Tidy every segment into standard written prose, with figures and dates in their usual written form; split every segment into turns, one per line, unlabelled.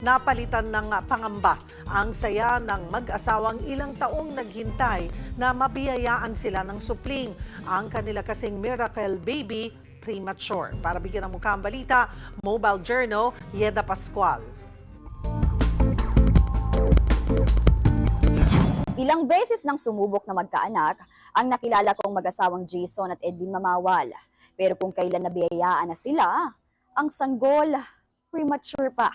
Napalitan ng pangamba ang saya ng mag-asawang ilang taong naghintay na mabiyayaan sila ng supling. Ang kanila kasing miracle baby premature. Para bigyan ng mukha ang balita, Mobile Journal, Yeda Pascual.
Ilang beses nang sumubok na magkaanak ang nakilala kong mag-asawang Jason at Edlin Mamawal. Pero kung kailan nabiyayaan na sila, ang sanggol premature pa.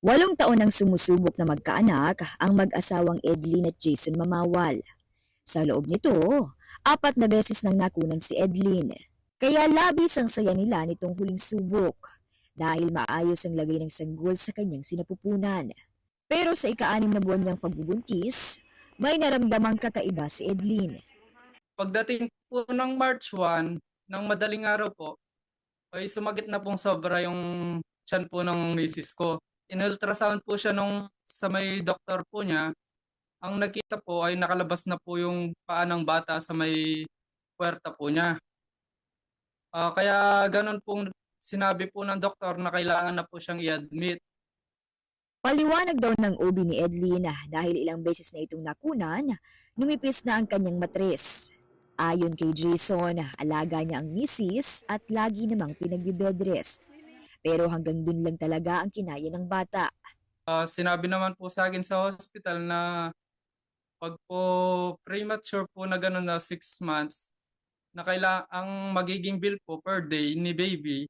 Walong taon nang sumusubok na magkaanak ang mag-asawang Edlin at Jason Mamawal. Sa loob nito, 4 na beses nang nakunan si Edlin. Kaya labis ang saya nila nitong huling subok dahil maayos ang lagay ng sanggol sa kanyang sinapupunan. Pero sa ika-6 na buwan niyang pagbubuntis, may naramdamang kakaiba si Edlin.
Pagdating po ng March 1, ng madaling araw po, ay sumagit na pong sobra yung tiyan po ng misis ko. In-ultrasound po siya sa may doktor po niya. Ang nakita po ay nakalabas na po yung paa ng bata sa may puwerta po niya. Kaya ganun pong sinabi po ng doktor na kailangan na po siyang i-admit.
Paliwanag daw ng OB ni Edlin dahil ilang beses na itong nakunan, numipis na ang kanyang matres. Ayon kay Jason, alaga niya ang misis at lagi namang pinagbe-bedrest. Pero hanggang dun lang talaga ang kinaya ng bata.
Sinabi naman po sa akin sa hospital na pag po premature po na gano'n na 6 months, na ang magiging bill po per day ni baby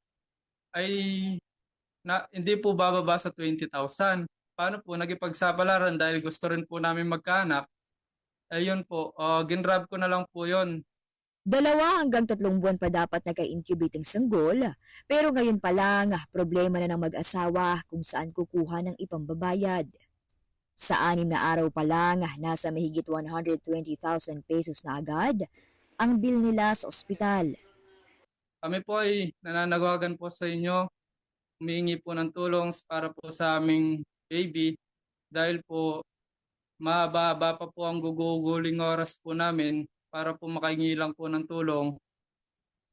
ay hindi po bababa sa 20,000. Paano po nagipagsapalaran dahil gusto rin po namin magkaanak? Ayun po, ginrab ko na lang po yun.
2 hanggang 3 buwan pa dapat nag-incubate ang sanggol, pero ngayon pa lang problema na ng mag-asawa kung saan kukuha ng ipambabayad. Sa 6 na araw pa lang, nasa mahigit 120,000 pesos na agad ang bill nila sa ospital.
Kami po ay nananawagan po sa inyo, humihingi po ng tulong para po sa aming baby dahil po mahaba pa po ang guguguling oras po namin para po makahingi lang po ng tulong.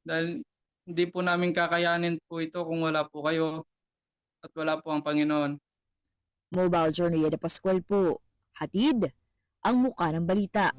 Dahil hindi po namin kakayanin po ito kung wala po kayo at wala po ang Panginoon.
Mobile Journal Yeda Pascual po, hatid ang muka ng balita.